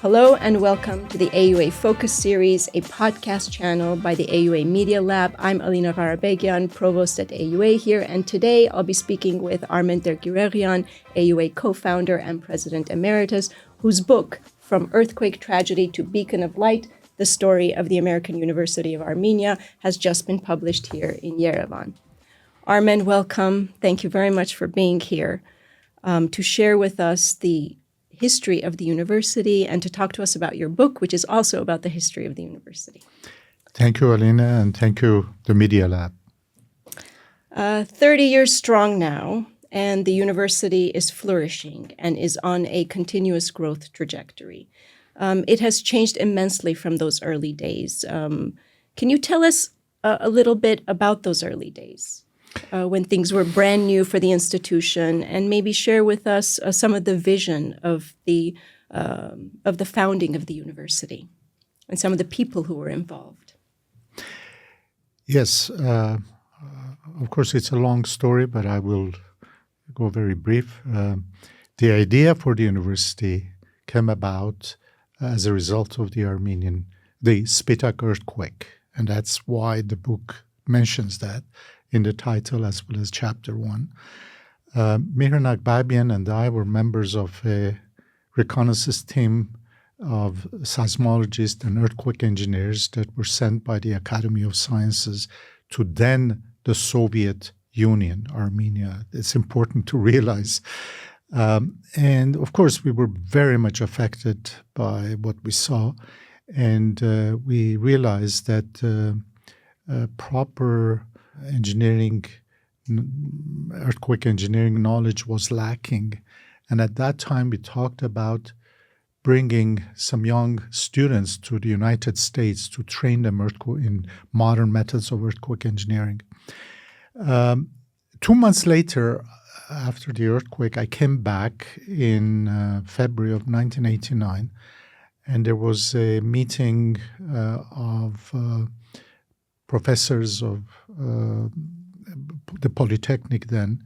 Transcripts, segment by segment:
Hello and welcome to the AUA Focus Series, a podcast channel by the AUA Media Lab. I'm Alina Gharabegian, Provost at AUA here, and today I'll be speaking with Armen Der Kiureghian, AUA co-founder and President Emeritus, whose book, From Earthquake Tragedy to Beacon of Light, the story of the American University of Armenia, has just been published here in Yerevan. Armen, welcome. Thank you very much for being here to share with us the history of the university and to talk to us about your book, which is also about the history of the university. Thank you, Alina, and thank you, the Media Lab. 30 years strong now, and the university is flourishing and is on a continuous growth trajectory. It has changed immensely from those early days. Can you tell us a little bit about those early days? When things were brand new for the institution, and maybe share with us some of the vision of the founding of the university and some of the people who were involved. Yes, of course, it's a long story, but I will go very brief. The idea for the university came about as a result of the Spitak earthquake, and that's why the book mentions that in the title as well as chapter 1. Alina Gharabegian and I were members of a reconnaissance team of seismologists and earthquake engineers that were sent by the Academy of Sciences to then the Soviet Union, Armenia. It's important to realize. And of course, we were very much affected by what we saw. And we realized that proper earthquake engineering knowledge was lacking. And at that time, we talked about bringing some young students to the United States to train them in modern methods of earthquake engineering. 2 months later, after the earthquake, I came back in February of 1989, and there was a meeting of professors of the Polytechnic then.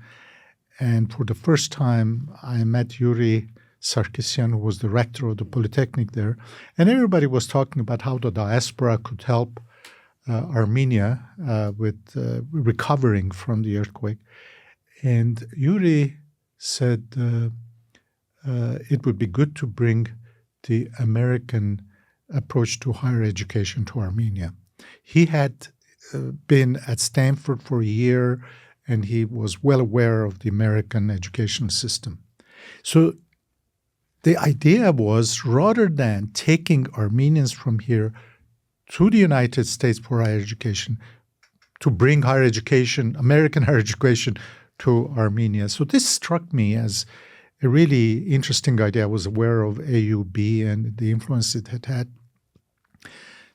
And for the first time, I met Yuri Sarkisian, who was the rector of the Polytechnic there. And everybody was talking about how the diaspora could help Armenia with recovering from the earthquake. And Yuri said it would be good to bring the American approach to higher education to Armenia. He had been at Stanford for a year, and he was well aware of the American educational system. So the idea was, rather than taking Armenians from here to the United States for higher education, to bring higher education, American higher education, to Armenia. So this struck me as a really interesting idea. I was aware of AUB and the influence it had had.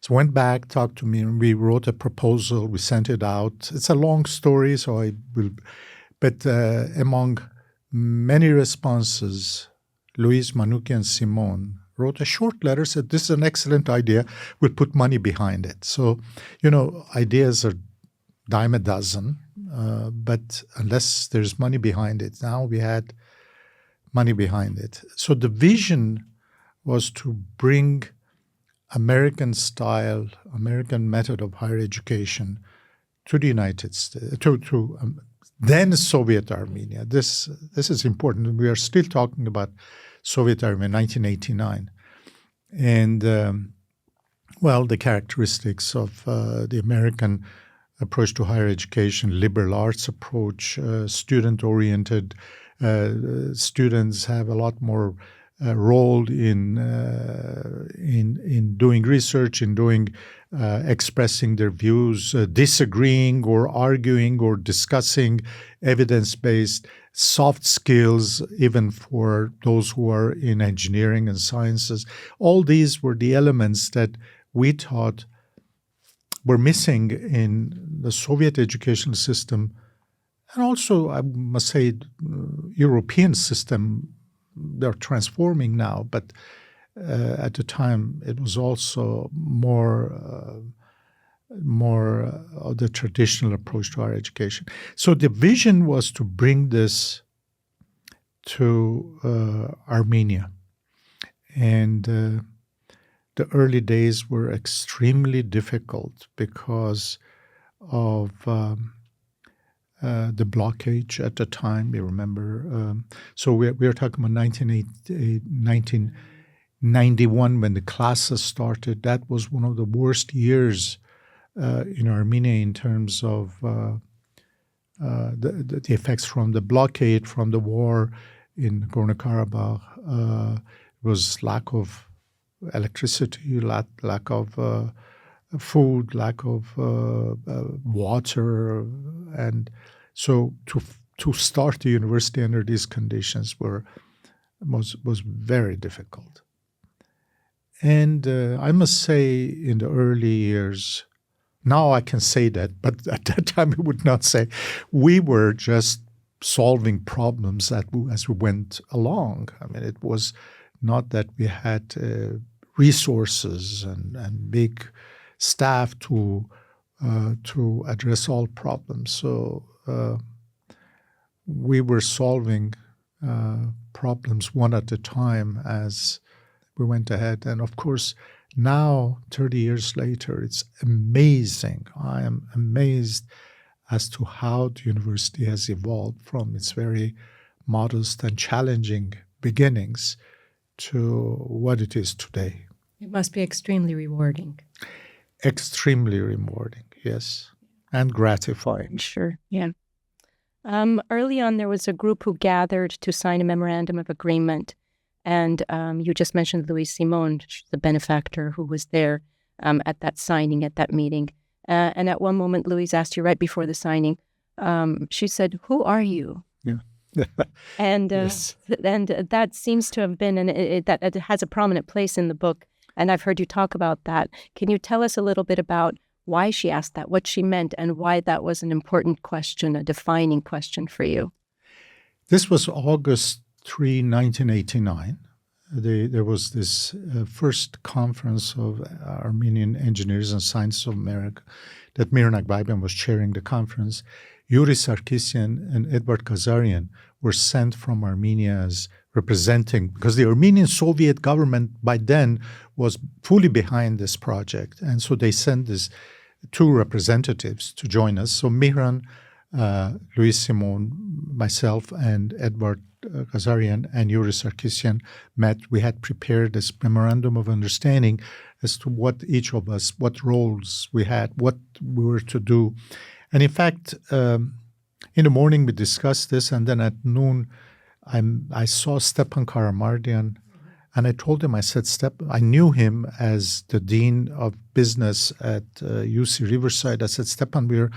So I went back, talked to me, and we wrote a proposal. We sent it out. It's a long story, so I will. But among many responses, Louise, Manuki, and Simone wrote a short letter, said, this is an excellent idea. We'll put money behind it. So, ideas are dime a dozen, but unless there's money behind it, now we had money behind it. So the vision was to bring American style, American method of higher education to the United States, to then Soviet Armenia. This is important. We are still talking about Soviet Armenia, 1989. And, the characteristics of the American approach to higher education, liberal arts approach, student-oriented. Students have a lot more role in doing research, in expressing their views, disagreeing or arguing or discussing evidence-based soft skills, even for those who are in engineering and sciences. All these were the elements that we thought were missing in the Soviet educational system, and also, I must say, European system. They're transforming now, but at the time it was also more of the traditional approach to higher education. So the vision was to bring this to Armenia. And the early days were extremely difficult because of the blockage at the time. You remember? So we are talking about 1991 when the classes started. That was one of the worst years in Armenia in terms of the effects from the blockade, from the war in Nagorno-Karabakh. Was lack of electricity, lack of food, lack of water, and so to start the university under these conditions was very difficult. And I must say, in the early years, now I can say that, but at that time I would not say. We were just solving problems as we went along. I mean, it was not that we had resources and big staff to address all problems. So we were solving problems one at a time as we went ahead. And of course, now, 30 years later, it's amazing. I am amazed as to how the university has evolved from its very modest and challenging beginnings to what it is today. It must be extremely rewarding. Extremely rewarding, yes, and gratifying. Sure, yeah. Early on, there was a group who gathered to sign a memorandum of agreement, and you just mentioned Louise Simon, the benefactor who was there at that signing, at that meeting. And at one moment, Louise asked you right before the signing, she said, "Who are you?" Yeah. And yes. and that seems to have been, and it has a prominent place in the book, and I've heard you talk about that. Can you tell us a little bit about why she asked that, what she meant, and why that was an important question, a defining question for you? This was August 3, 1989. There was this first conference of Armenian engineers and scientists of America that Alina Gharabegian was chairing the conference. Yuri Sarkisian and Edward Kazarian were sent from Armenia as representing, because the Armenian Soviet government by then was fully behind this project. And so they sent these two representatives to join us. So Mihran, Louise Simon, myself, and Edward Kazarian and Yuri Sarkisian met. We had prepared this memorandum of understanding as to what each of us, what roles we had, what we were to do. And in fact, in the morning we discussed this, and then at noon I saw Stepan Karamardian, and I told him, I said, I knew him as the Dean of Business at UC Riverside. I said, Stepan, we're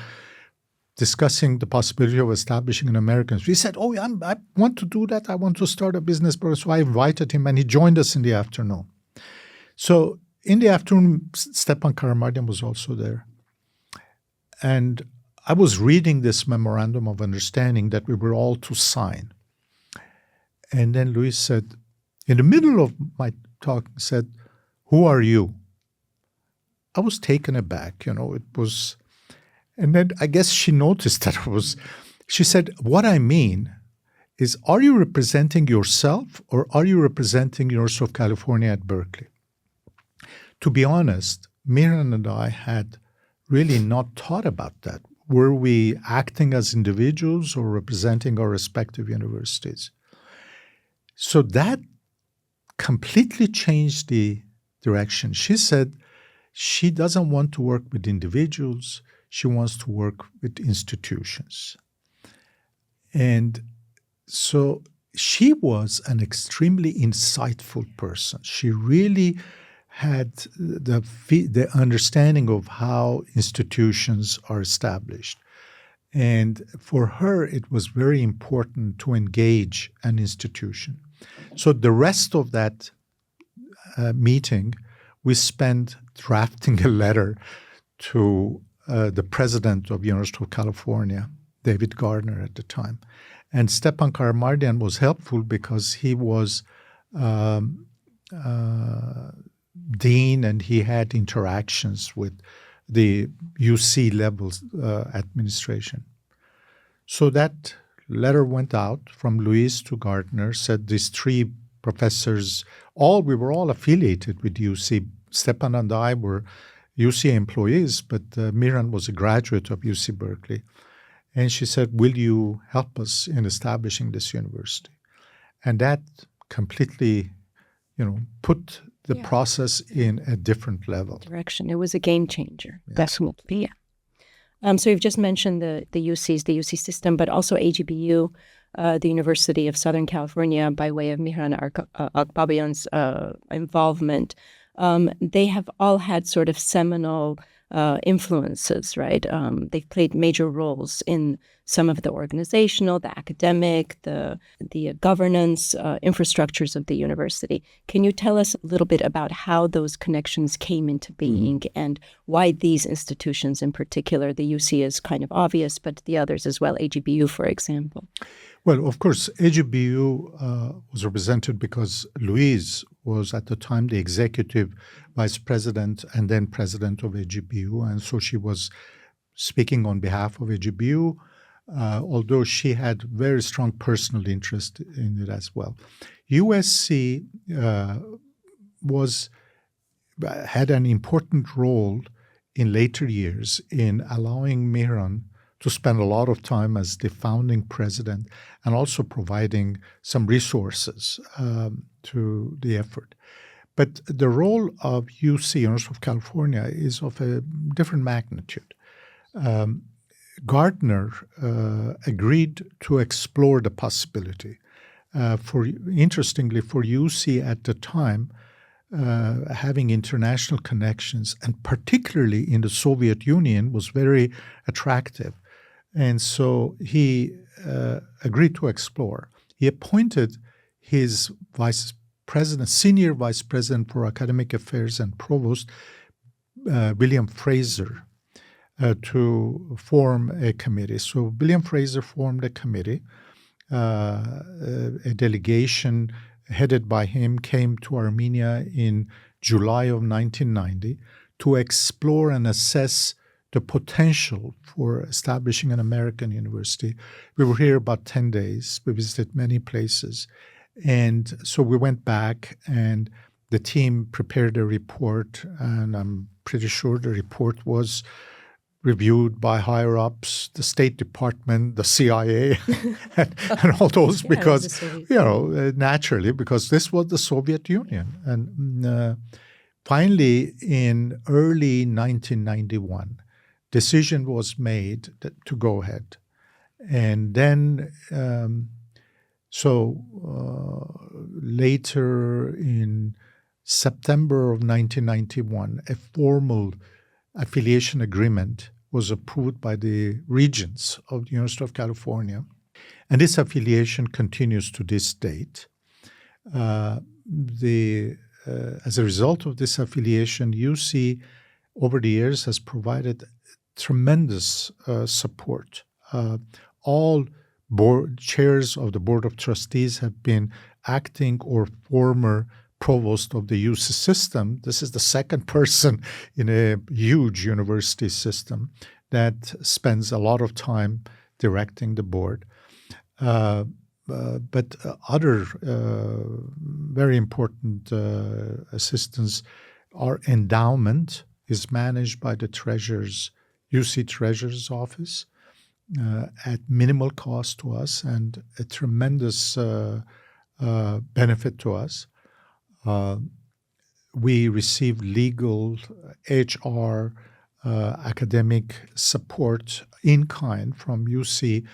discussing the possibility of establishing an American. He said, oh, I want to do that. I want to start a business. So I invited him, and he joined us in the afternoon. So in the afternoon, Stepan Karamardian was also there. And I was reading this memorandum of understanding that we were all to sign. And then Louise said, in the middle of my talk, said, who are you? I was taken aback, it was, and then I guess she noticed that she said, what I mean is, are you representing yourself or are you representing University of California at Berkeley? To be honest, Mihran and I had really not thought about that. Were we acting as individuals or representing our respective universities? So that completely changed the direction. She said she doesn't want to work with individuals. She wants to work with institutions. And so she was an extremely insightful person. She really had the understanding of how institutions are established. And for her, it was very important to engage an institution. So the rest of that meeting, we spent drafting a letter to the president of University of California, David Gardner at the time. And Stepan Karamardian was helpful because he was dean, and he had interactions with the UC level administration. So that letter went out from Louise to Gardner, said these three professors, we were all affiliated with UC Stepan and I were UC employees, but Miran was a graduate of UC Berkeley. And she said, will you help us in establishing this university? And that completely, put the process in a different level. Direction. It was a game changer. Yeah. Definitely. Yeah. So you've just mentioned the UCs, the UC system, but also AGBU, the University of Southern California, by way of Mihran Akbabian's involvement. They have all had sort of seminal influences, right? They've played major roles in some of the organizational, the academic, the governance infrastructures of the university. Can you tell us a little bit about how those connections came into being and why these institutions in particular, the UC is kind of obvious, but the others as well, AGBU, for example? Well, of course, AGBU was represented because Louise was at the time the executive vice president and then president of AGBU. And so she was speaking on behalf of AGBU, although she had very strong personal interest in it as well. USC had an important role in later years in allowing Mihran to spend a lot of time as the founding president and also providing some resources to the effort. But the role of UC, University of California, is of a different magnitude. Gardner agreed to explore the possibility. Interestingly, for UC at the time, having international connections, and particularly in the Soviet Union, was very attractive. And so he agreed to explore. He appointed his senior vice president for academic affairs and provost, William Fraser, to form a committee. So William Fraser formed a committee. A delegation headed by him came to Armenia in July of 1990 to explore and assess the potential for establishing an American university. We were here about 10 days. We visited many places. And so we went back and the team prepared a report, and I'm pretty sure the report was reviewed by higher-ups, the State Department, the CIA, and all those, because, naturally, because this was the Soviet Union. And finally, in early 1991, decision was made to go ahead. And then, later in September of 1991, a formal affiliation agreement was approved by the regents of the University of California. And this affiliation continues to this date. As a result of this affiliation, UC over the years has provided tremendous support. All chairs of the Board of Trustees have been acting or former provost of the UC system. This is the second person in a huge university system that spends a lot of time directing the board. But other very important assistance, our endowment is managed by the UC Treasurer's Office at minimal cost to us and a tremendous benefit to us. We receive legal, HR, academic support in kind from UC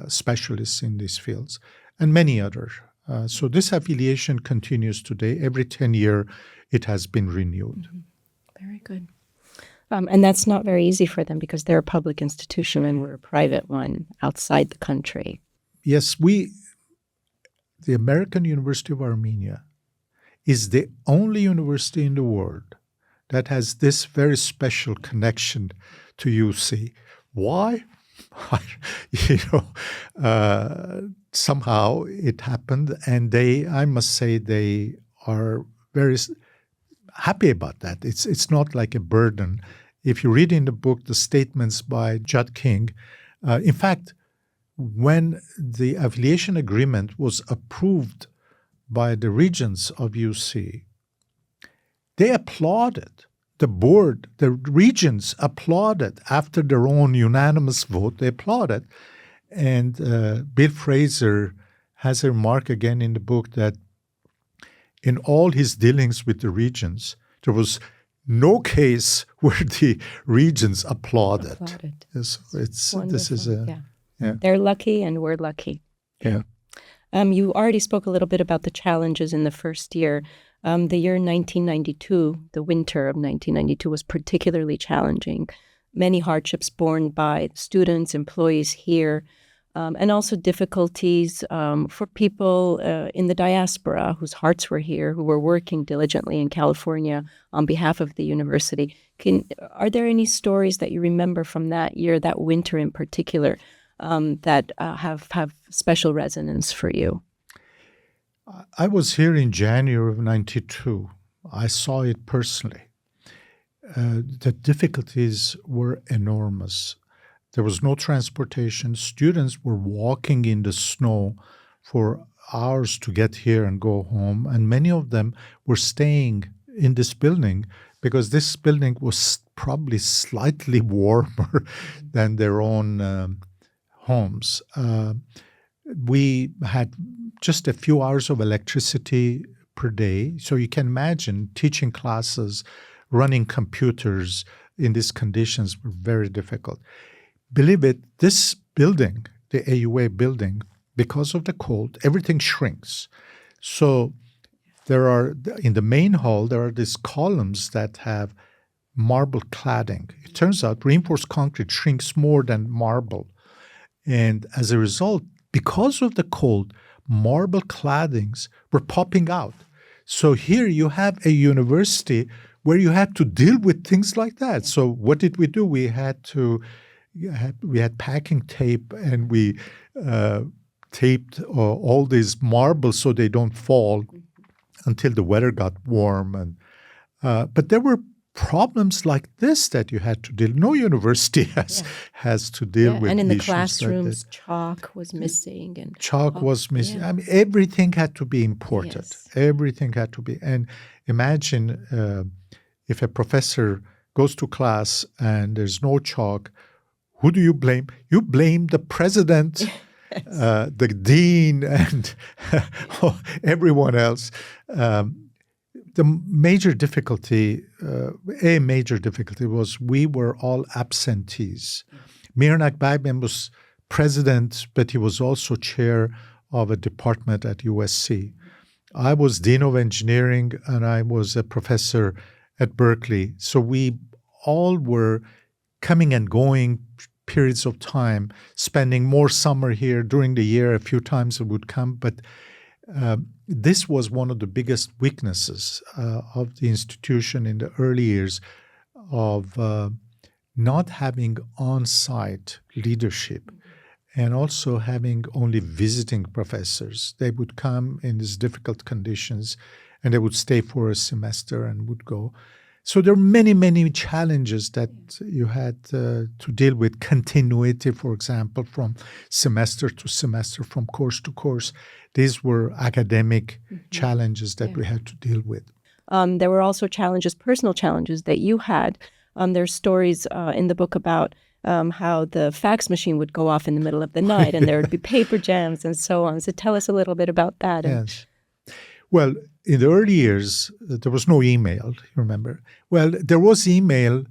specialists in these fields, and many others. So this affiliation continues today. Every 10 years, it has been renewed. Very good. And that's not very easy for them because they're a public institution and we're a private one outside the country. Yes, the American University of Armenia is the only university in the world that has this very special connection to UC. Why? Somehow it happened, and I must say, they are very happy about that. It's not like a burden. If you read in the book the statements by Judd King, in fact, when the affiliation agreement was approved by the regents of UC, they applauded. The board, the regents applauded after their own unanimous vote. They applauded. And Bill Fraser has a remark again in the book that in all his dealings with the regents, there was no case where the regents applauded. This is a yeah. They're lucky, and we're lucky. Yeah. You already spoke a little bit about the challenges in the first year. The year 1992, the winter of 1992, was particularly challenging. Many hardships borne by students, employees here, and also difficulties for people in the diaspora whose hearts were here, who were working diligently in California on behalf of the university. Are there any stories that you remember from that year, that winter in particular, that have special resonance for you? I was here in January of 92. I saw it personally. The difficulties were enormous. There was no transportation. Students were walking in the snow for hours to get here and go home. And many of them were staying in this building because this building was probably slightly warmer than their own homes. We had just a few hours of electricity per day. So you can imagine teaching classes, running computers in these conditions were very difficult. Believe it, this building, the AUA building, because of the cold, everything shrinks. So there are, in the main hall, there are these columns that have marble cladding. It turns out reinforced concrete shrinks more than marble. And as a result, because of the cold, marble claddings were popping out. So here you have a university where you had to deal with things like that. So what did we do? We had packing tape, and we taped all these marbles so they don't fall until the weather got warm. And but there were problems like this that you had to deal. No university has to deal with. And in the issues classrooms, like chalk was missing, and chalk was missing. I mean, everything had to be imported. Yes. Everything had to be. And imagine if a professor goes to class and there's no chalk, who do you blame? You blame the president, the dean, and everyone else. The major difficulty, was we were all absentees. Mir Gharabegian was president, but he was also chair of a department at USC. I was dean of engineering, and I was a professor at Berkeley. So we all were coming and going periods of time, spending more summer here during the year. A few times it would come, but this was one of the biggest weaknesses of the institution in the early years of not having on-site leadership and also having only visiting professors. They would come in these difficult conditions and they would stay for a semester and would go. So there are many, many challenges that you had to deal with. Continuity, for example, from semester to semester, from course to course. These were academic challenges that we had to deal with. There were also challenges, personal challenges that you had. There's stories in the book about how the fax machine would go off in the middle of the night and there would be paper jams and so on. So tell us a little bit about that. Yes. Well, in the early years, there was no email, you remember. Well, there was email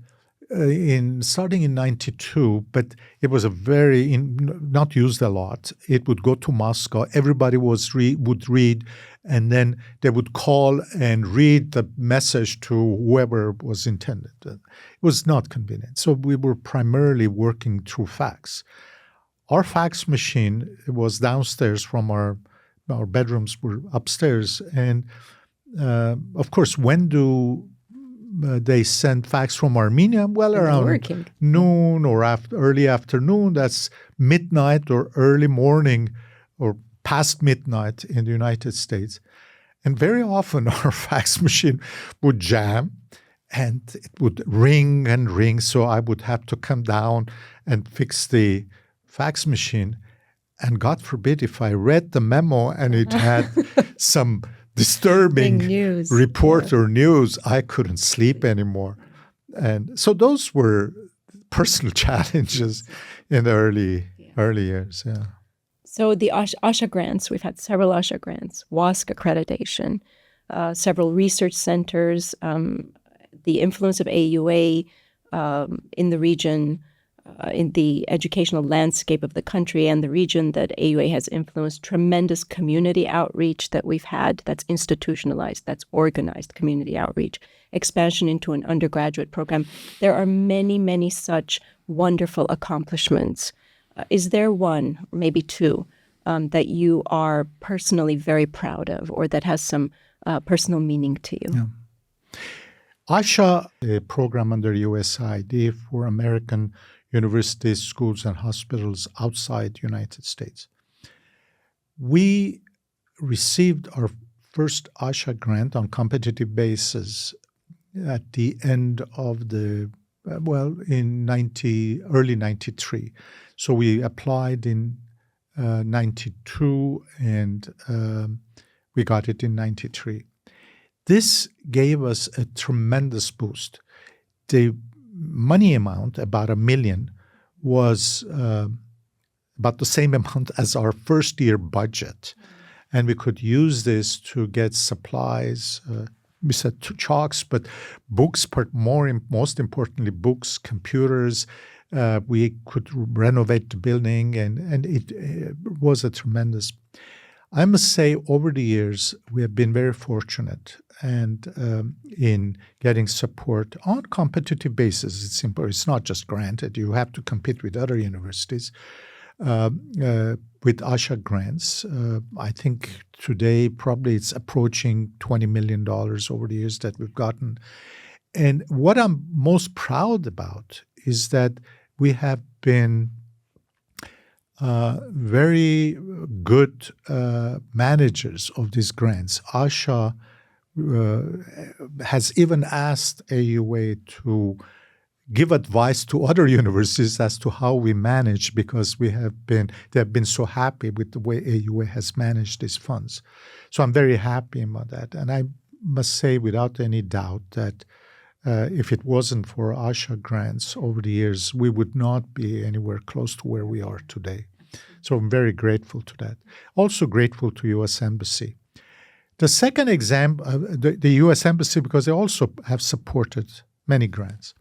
starting in 92, but it was not used a lot. It would go to Moscow. Everybody would read, and then they would call and read the message to whoever was intended. It was not convenient. So we were primarily working through fax. Our fax machine was downstairs from our bedrooms were upstairs. And, of course, when do they send fax from Armenia? Well, around noon or early afternoon. That's midnight or early morning or past midnight in the United States. And very often our fax machine would jam and it would ring and ring. So I would have to come down and fix the fax machine. And God forbid if I read the memo and it had some disturbing news. report or news, I couldn't sleep anymore. And so those were personal challenges in the early years. Yeah. So the ASHA grants, we've had several ASHA grants, WASC accreditation, several research centers, the influence of AUA in the region, in the educational landscape of the country and the region, that AUA has influenced tremendous community outreach that we've had, that's institutionalized, that's organized community outreach, expansion into an undergraduate program. There are many, many such wonderful accomplishments. Is there one, or maybe two, that you are personally very proud of, or that has some personal meaning to you? Yeah. ASHA, a program under USAID for American universities, schools, and hospitals outside the United States. We received our first ASHA grant on competitive basis at the end of the, in early 93. So we applied in 92 and we got it in 93. This gave us a tremendous boost. The money amount, about $1 million, was about the same amount as our first year budget. And we could use this to get supplies, we said chalks, but books, most importantly, books, computers. We could renovate the building, and it was a tremendous. I must say, over the years, we have been very fortunate and in getting support on competitive basis. It's simple. It's not just granted. You have to compete with other universities with ASHA grants. I think today probably it's approaching $20 million over the years that we've gotten. And what I'm most proud about is that we have been very good managers of these grants. ASHA has even asked AUA to give advice to other universities as to how we manage, because they have been so happy with the way AUA has managed these funds. So I'm very happy about that. And I must say without any doubt that if it wasn't for ASHA grants over the years, we would not be anywhere close to where we are today. So I'm very grateful to that. Also grateful to U.S. Embassy. The second example, the U.S. Embassy, because they also have supported many grants.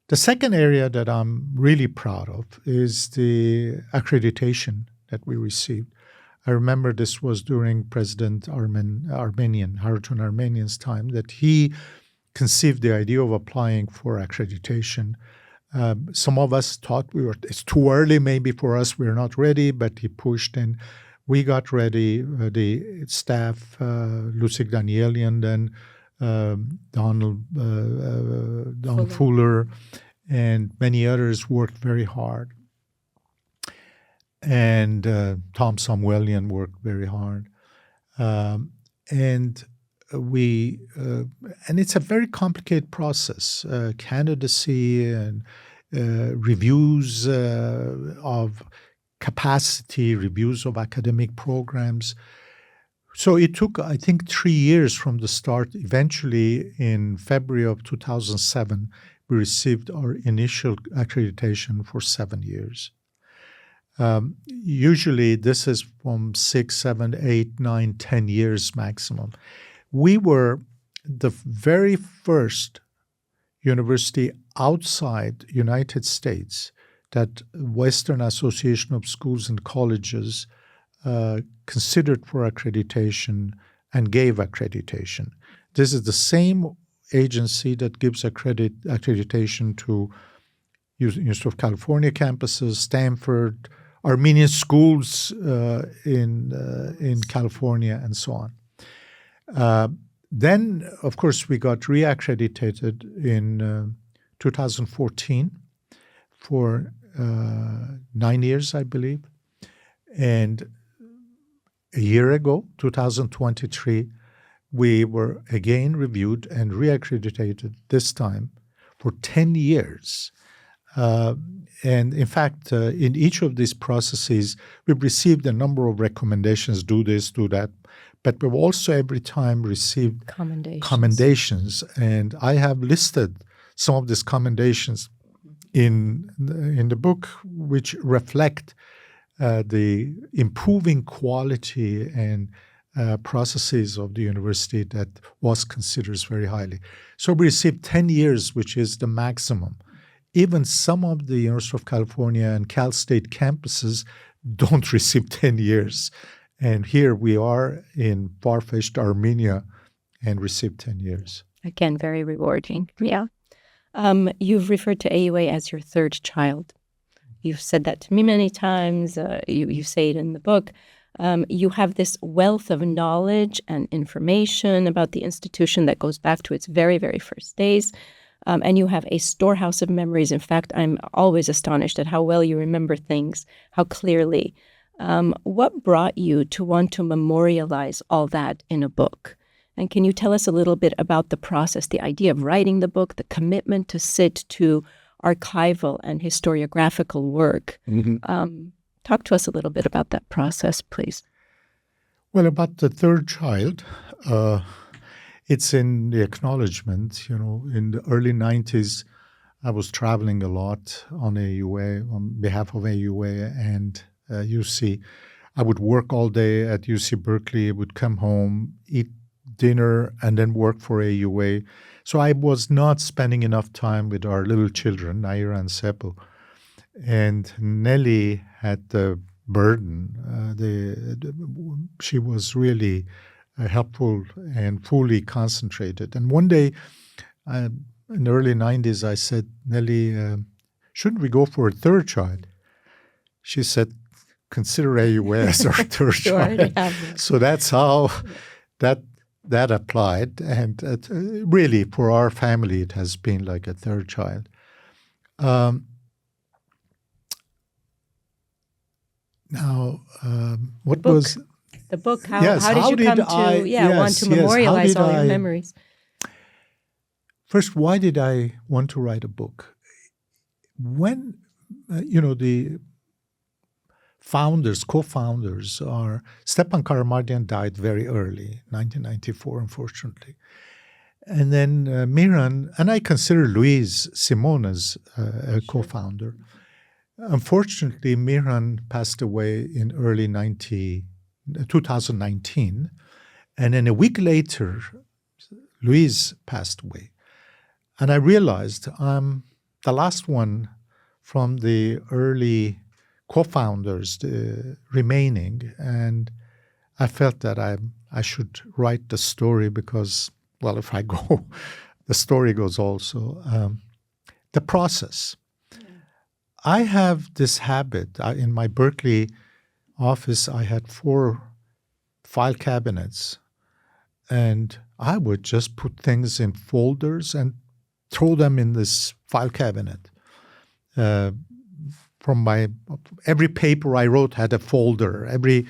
The second area that I'm really proud of is the accreditation that we received. I remember this was during President Harun Armenian's time, that he conceived the idea of applying for accreditation. Some of us thought it's too early maybe for us, we're not ready, but he pushed and we got ready. The staff, Lucik Danielian, then Don Fuller, and many others worked very hard. And Tom Samuelian worked very hard. And it's a very complicated process, candidacy and reviews of capacity, reviews of academic programs. So it took, I think, 3 years from the start. Eventually, in February of 2007, we received our initial accreditation for 7 years. Usually, this is from 6, 7, 8, 9, 10 years maximum. We were the very first university outside United States that Western Association of Schools and Colleges considered for accreditation and gave accreditation. This is the same agency that gives accreditation to University of California campuses, Stanford, Armenian schools in California, and so on. Then, of course, we got reaccredited in 2014 for 9 years, I believe. And a year ago, 2023, we were again reviewed and reaccredited, this time for 10 years. And in fact, in each of these processes, we've received a number of recommendations, do this, do that. But we've also every time received commendations. And I have listed some of these commendations in the book, which reflect the improving quality and processes of the university that was considered very highly. So we received 10 years, which is the maximum. Even some of the University of California and Cal State campuses don't receive 10 years. And here we are in far-fetched Armenia and received 10 years. Again, very rewarding. Yeah. You've referred to AUA as your third child. You've said that to me many times. You say it in the book. You have this wealth of knowledge and information about the institution that goes back to its very, very first days. And you have a storehouse of memories. In fact, I'm always astonished at how well you remember things, how clearly. What brought you to want to memorialize all that in a book? And can you tell us a little bit about the process, the idea of writing the book, the commitment to sit to archival and historiographical work? Mm-hmm. Talk to us a little bit about that process, please. Well, about the third child, it's in the acknowledgement. In the early 90s, I was traveling a lot on AUA, on behalf of AUA and UC. I would work all day at UC Berkeley, would come home, eat dinner, and then work for AUA. So I was not spending enough time with our little children, Naira and Seppo. And Nelly had the burden. She was really helpful and fully concentrated. And one day, in the early 90s, I said, Nelly, shouldn't we go for a third child? She said, consider AUA as our third child. So that's how that applied. And really, for our family, it has been like a third child. Now, what was the book? How did you come to want to memorialize all your memories? First, why did I want to write a book? When the co-founders are Stepan Karamardian died very early, 1994, unfortunately, and then Miran, and I consider Luis Simon as a co-founder. Unfortunately, Miran passed away in early 2019, and then a week later, Luis passed away. And I realized I'm the last one from the early co-founders remaining, and I felt that I should write the story because, well, if I go, the story goes also. The process. I have this habit. In my Berkeley office, I had 4 file cabinets, and I would just put things in folders and throw them in this file cabinet. Every paper I wrote had a folder. Every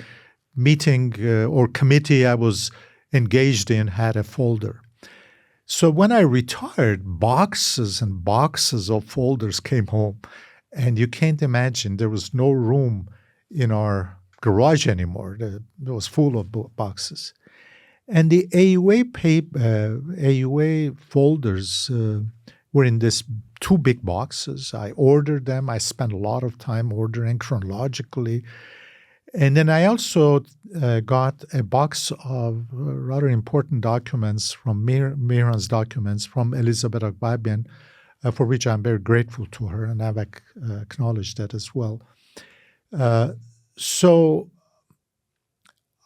meeting or committee I was engaged in had a folder. So when I retired, boxes and boxes of folders came home. And you can't imagine, there was no room in our garage anymore. It was full of boxes. And the AUA folders were in this 2 big boxes. I ordered them. I spent a lot of time ordering chronologically. And then I also got a box of rather important documents from Miran's documents from Elizabeth Agbabian, for which I'm very grateful to her, and I've acknowledged that as well. So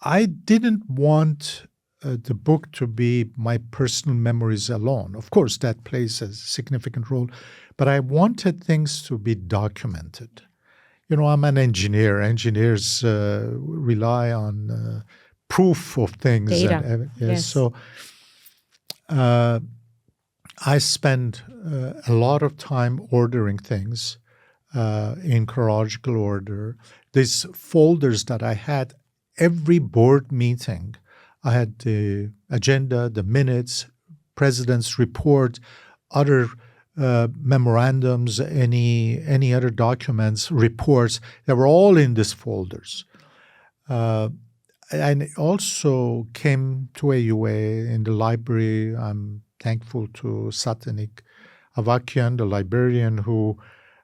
I didn't want the book to be my personal memories alone. Of course, that plays a significant role, but I wanted things to be documented. I'm an engineer. Engineers rely on proof of things. Data. Yes. So I spend a lot of time ordering things in chronological order. These folders that I had, every board meeting, I had the agenda, the minutes, president's report, other memorandums, any other documents, reports. They were all in these folders. And it also came to AUA in the library. I'm thankful to Satanik Avakian, the librarian, who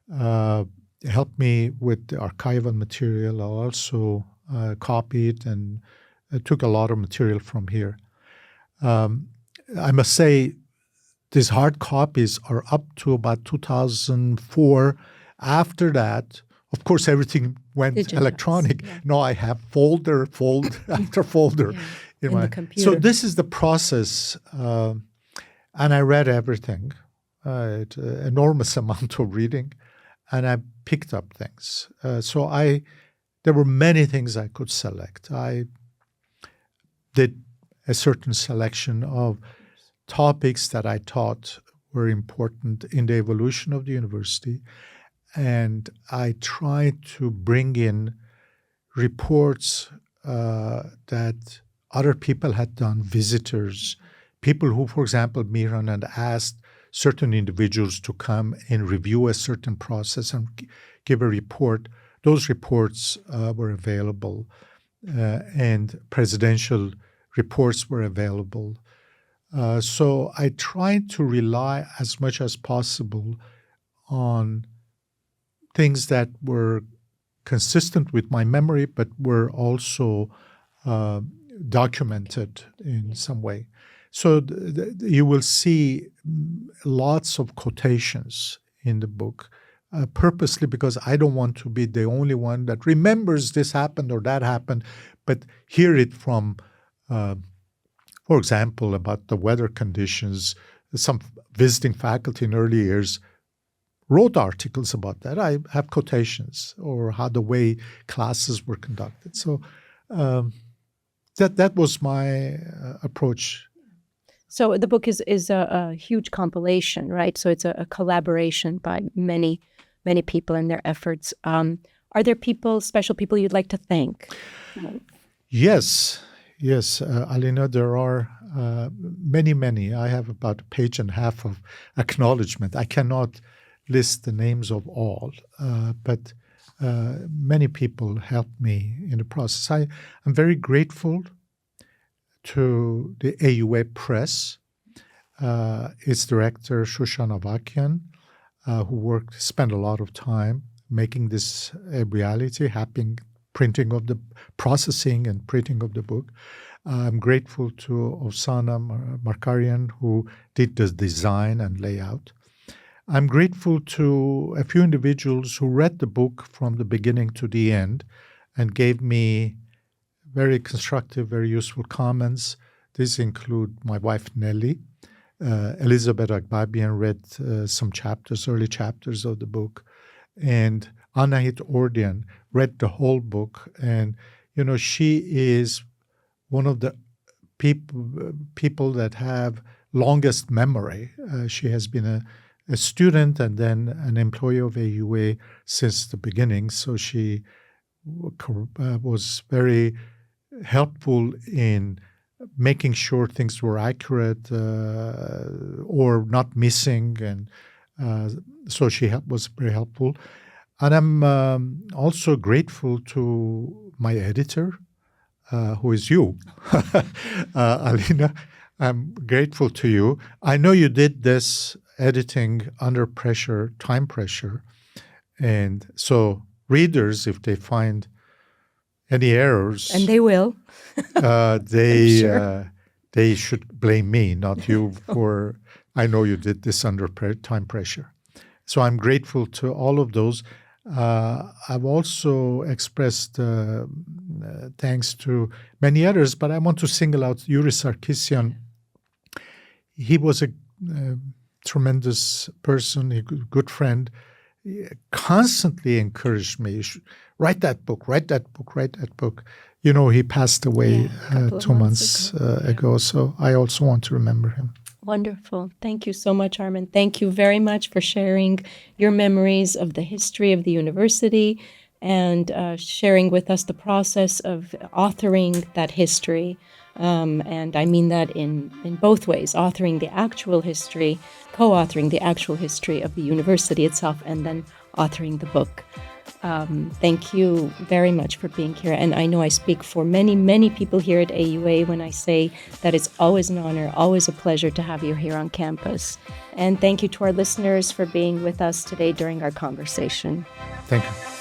helped me with the archival material. I also copied and took a lot of material from here. I must say, these hard copies are up to about 2004. After that, of course, everything went Digitized, electronic. yeah. Now I have folder after folder in my the computer. So this is the process, and I read everything, enormous amount of reading, and I picked up things. There were many things I could select. I did a certain selection of topics that I thought were important in the evolution of the university. And I tried to bring in reports that other people had done, visitors, people who, for example, Miran had asked certain individuals to come and review a certain process and give a report. Those reports were available, and presidential reports were available. So I tried to rely as much as possible on things that were consistent with my memory, but were also documented in some way. So you will see lots of quotations in the book, purposely because I don't want to be the only one that remembers this happened or that happened, but hear it from, for example, about the weather conditions. Some visiting faculty in early years wrote articles about that. I have quotations, or how the way classes were conducted. So that was my approach. So the book is a huge compilation, right? So it's a collaboration by many people and their efforts. Are there special people you'd like to thank? Yes, Alina, there are many. I have about a page and a half of acknowledgement. I cannot list the names of all, but many people helped me in the process. I'm very grateful to the AUA Press, its director, Shoshana Avakian, who spent a lot of time making this a reality, printing of the processing and printing of the book. I'm grateful to Osana Markarian, who did the design and layout. I'm grateful to a few individuals who read the book from the beginning to the end and gave me very constructive, very useful comments. These include my wife, Nelly. Elizabeth Agbabian read some early chapters of the book. And Anahit Ordian read the whole book. And, she is one of the people that have longest memory. She has been a student and then an employee of AUA since the beginning. So she was very helpful in making sure things were accurate or not missing. And so she was very helpful. And I'm also grateful to my editor, who is you, Alina. I'm grateful to you. I know you did this editing under pressure, time pressure. And so readers, if they find any errors, and they will, they should blame me, not you, for I know you did this under time pressure. So I'm grateful to all of those. I've also expressed thanks to many others, but I want to single out Yuri Sarkisian. He was a tremendous person, a good friend. He constantly encouraged me, write that book. He passed away 2 months ago, so I also want to remember him. Wonderful. Thank you so much, Armen. Thank you very much for sharing your memories of the history of the university and sharing with us the process of authoring that history. And I mean that in both ways, authoring the actual history, co-authoring the actual history of the university itself, and then authoring the book. Thank you very much for being here. And I know I speak for many, many people here at AUA when I say that it's always an honor, always a pleasure to have you here on campus. And thank you to our listeners for being with us today during our conversation. Thank you.